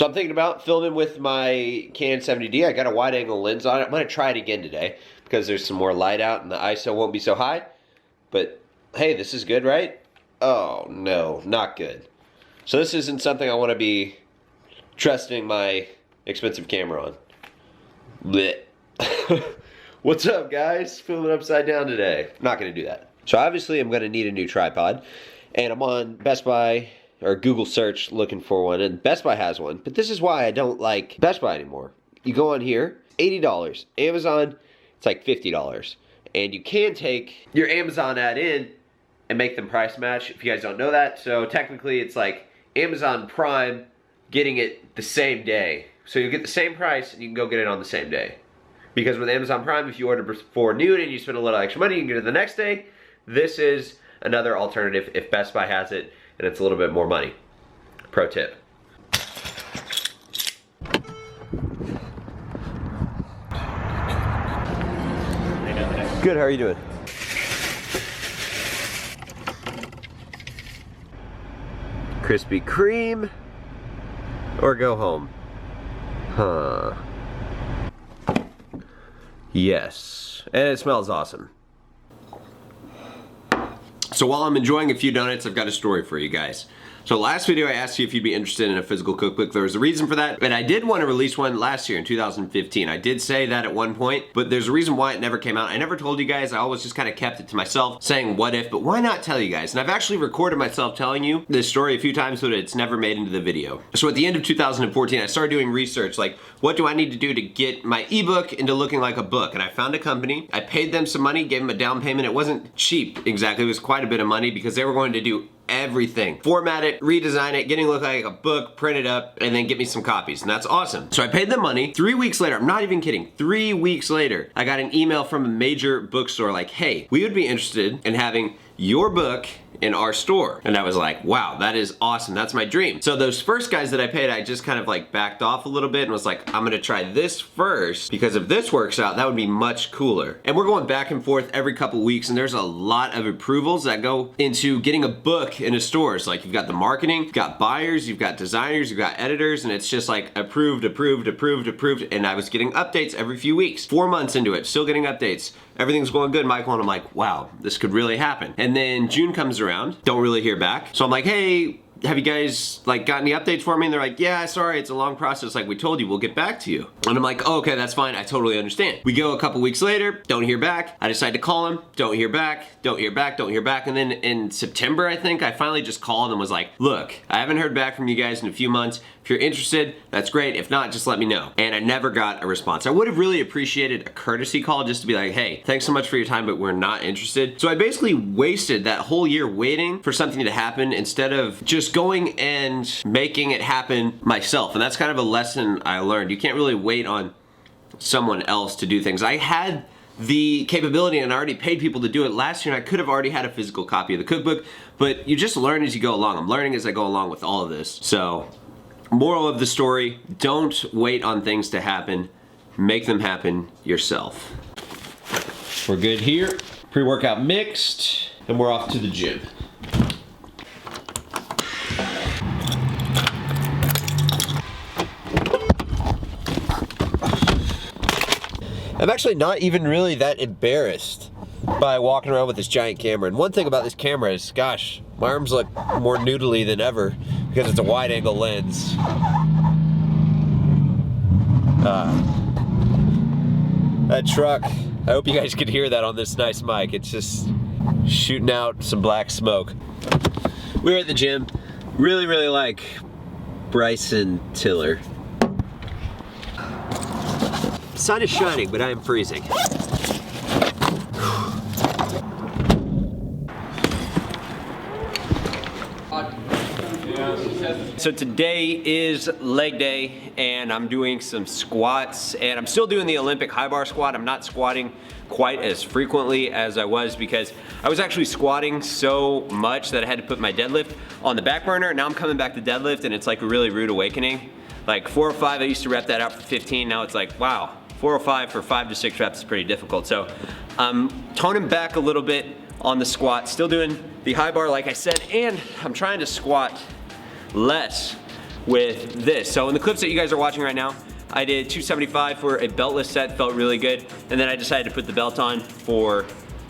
So I'm thinking about filming with my Canon 70D. I got a wide angle lens on it. I'm gonna try it again today because there's some more light out and the ISO won't be so high. But hey, this is good, right? Oh no, not good. So this isn't something I wanna be trusting my expensive camera on. Blech. What's up, guys? Filming upside down today. Not gonna do that. So obviously I'm gonna need a new tripod, and I'm on Best Buy or Google search looking for one, and Best Buy has one. But this is why I don't like Best Buy anymore. You go on here, $80. Amazon, it's like $50. And you can take your Amazon ad in and make them price match, if you guys don't know that. So technically it's like Amazon Prime getting it the same day. So you get the same price and you can go get it on the same day. Because with Amazon Prime, if you order before noon and you spend a little extra money, you can get it the next day. This is another alternative if Best Buy has it and it's a little bit more money. Pro tip. Good, how are you doing? Krispy Kreme or go home? Huh. Yes, and it smells awesome. So while I'm enjoying a few donuts, I've got a story for you guys. So last video I asked you if you'd be interested in a physical cookbook. There was a reason for that, and I did want to release one last year in 2015. I did say that at one point, but there's a reason why it never came out. I never told you guys. I always just kind of kept it to myself, saying what if, but why not tell you guys? And I've actually recorded myself telling you this story a few times, but it's never made into the video. So at the end of 2014, I started doing research, like what do I need to do to get my ebook into looking like a book? And I found a company. I paid them some money, gave them a down payment. It wasn't cheap exactly. It was quite a bit of money because they were going to do everything. Format it, redesign it, getting it look like a book, print it up, and then get me some copies. And that's awesome. So I paid them money. 3 weeks later, I'm not even kidding, 3 weeks later, I got an email from a major bookstore like, hey, we would be interested in having your book in our store. And I was like, wow, that is awesome. That's my dream. So those first guys that I paid, I just kind of like backed off a little bit and was like, I'm gonna try this first because if this works out, that would be much cooler. And we're going back and forth every couple weeks, and there's a lot of approvals that go into getting a book in a store. So like you've got the marketing, you've got buyers, you've got designers, you've got editors, and it's just like approved, approved, approved, approved. And I was getting updates every few weeks. 4 months into it, still getting updates. Everything's going good, Michael, and I'm like, wow, this could really happen. And then June comes around, don't really hear back. So I'm like, hey, have you guys like got any updates for me? And they're like, yeah, sorry, it's a long process. Like we told you, we'll get back to you. And I'm like, oh, okay, that's fine. I totally understand. We go a couple weeks later, don't hear back. I decide to call him, don't hear back, don't hear back, don't hear back. And then in September, I think, I finally just called and was like, look, I haven't heard back from you guys in a few months. If you're interested, that's great. If not, just let me know. And I never got a response. I would have really appreciated a courtesy call just to be like, hey, thanks so much for your time, but we're not interested. So I basically wasted that whole year waiting for something to happen instead of just going and making it happen myself. And that's kind of a lesson I learned. You can't really wait on someone else to do things. I had the capability and I already paid people to do it last year, and I could have already had a physical copy of the cookbook, but you just learn as you go along. I'm learning as I go along with all of this. So moral of the story, don't wait on things to happen. Make them happen yourself. We're good here. Pre-workout mixed, and we're off to the gym. I'm actually not even really that embarrassed by walking around with this giant camera. And one thing about this camera is, gosh, my arms look more noodly than ever because it's a wide angle lens. That truck, I hope you guys could hear that on this nice mic. It's just shooting out some black smoke. We're at the gym. Really, really like Bryson Tiller. Sun is shining, but I am freezing. So today is leg day, and I'm doing some squats, and I'm still doing the Olympic high bar squat. I'm not squatting quite as frequently as I was because I was actually squatting so much that I had to put my deadlift on the back burner. Now I'm coming back to deadlift, and it's like a really rude awakening. Like 405, I used to rep that out for 15. Now it's like, wow, 405 for 5 to 6 reps is pretty difficult. So I'm toning back a little bit on the squat, still doing the high bar like I said, and I'm trying to squat less with this. So in the clips that you guys are watching right now, I did 275 for a beltless set, felt really good. And then I decided to put the belt on for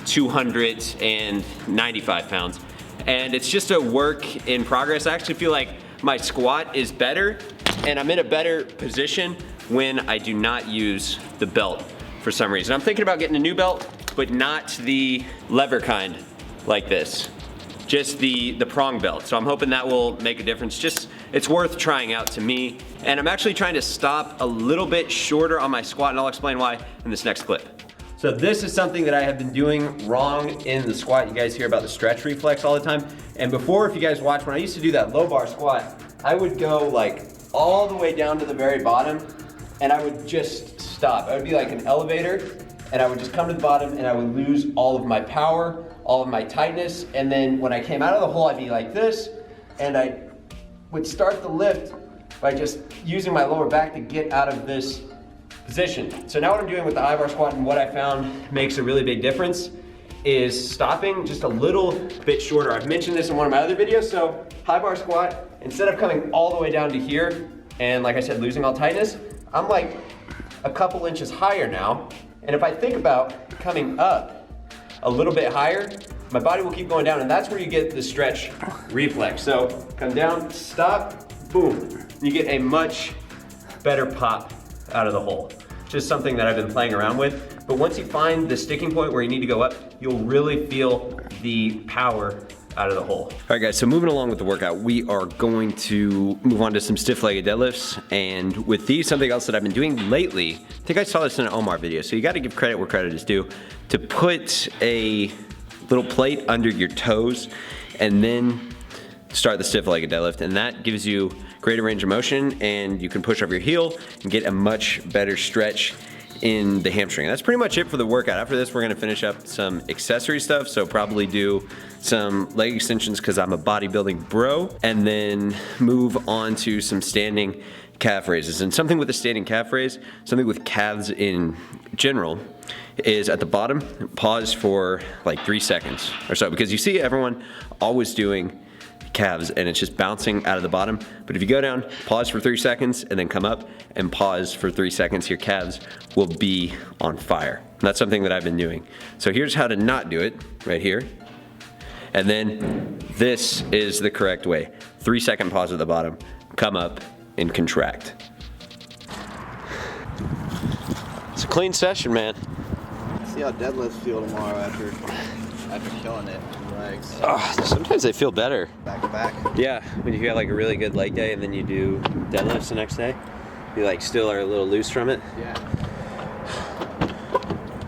295 pounds. And it's just a work in progress. I actually feel like my squat is better and I'm in a better position when I do not use the belt for some reason. I'm thinking about getting a new belt, but not the lever kind like this. Just the prong belt. So I'm hoping that will make a difference. Just, it's worth trying out to me. And I'm actually trying to stop a little bit shorter on my squat, and I'll explain why in this next clip. So this is something that I have been doing wrong in the squat. You guys hear about the stretch reflex all the time. And before, if you guys watch, when I used to do that low bar squat, I would go like all the way down to the very bottom, and I would just stop. I would be like an elevator, and I would just come to the bottom, and I would lose all of my power, all of my tightness, and then when I came out of the hole, I'd be like this, and I would start the lift by just using my lower back to get out of this position. So now what I'm doing with the high bar squat, and what I found makes a really big difference, is stopping just a little bit shorter. I've mentioned this in one of my other videos. So high bar squat, instead of coming all the way down to here, and like I said, losing all tightness, I'm like a couple inches higher now. And if I think about coming up a little bit higher, my body will keep going down, and that's where you get the stretch reflex. So come down, stop, boom. You get a much better pop out of the hole. Just something that I've been playing around with. But once you find the sticking point where you need to go up, you'll really feel the power out of the hole. All right guys, so moving along with the workout, we are going to move on to some stiff-legged deadlifts. And with these, something else that I've been doing lately, I think I saw this in an Omar video, so you gotta give credit where credit is due, to put a little plate under your toes and then start the stiff-legged deadlift, and that gives you greater range of motion, and you can push over your heel and get a much better stretch in the hamstring. That's pretty much it for the workout. After this, we're gonna finish up some accessory stuff, so probably do some leg extensions because I'm a bodybuilding bro, and then move on to some standing calf raises. And something with the standing calf raise, something with calves in general, is at the bottom, pause for like 3 seconds or so, because you see everyone always doing calves and it's just bouncing out of the bottom. But if you go down, pause for 3 seconds, and then come up and pause for 3 seconds, your calves will be on fire. And that's something that I've been doing. So here's how to not do it, right here. And then this is the correct way. 3 second pause at the bottom, come up and contract. It's a clean session, man. See how deadlifts feel tomorrow after killing it. Legs. Oh, sometimes they feel better. Back to back. Yeah, when you have like a really good leg day and then you do deadlifts the next day, you like still are a little loose from it. Yeah.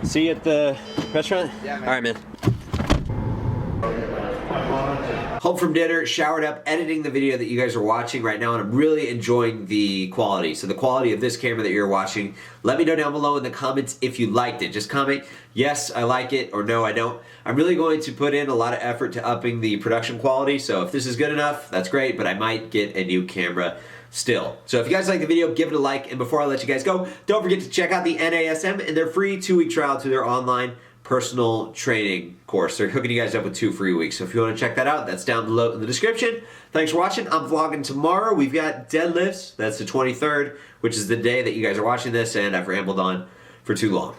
See you at the restaurant? Yeah, man. All right, man. Home from dinner, showered up, editing the video that you guys are watching right now, and I'm really enjoying the quality. So the quality of this camera that you're watching, let me know down below in the comments if you liked it. Just comment, yes, I like it, or no, I don't. I'm really going to put in a lot of effort to upping the production quality, so if this is good enough, that's great, but I might get a new camera still. So if you guys like the video, give it a like, and before I let you guys go, don't forget to check out the NASM and their free 2-week trial to their online personal training course. They're hooking you guys up with 2 free weeks. So if you want to check that out, that's down below in the description. Thanks for watching. I'm vlogging tomorrow. We've got deadlifts. That's the 23rd, which is the day that you guys are watching this, and I've rambled on for too long.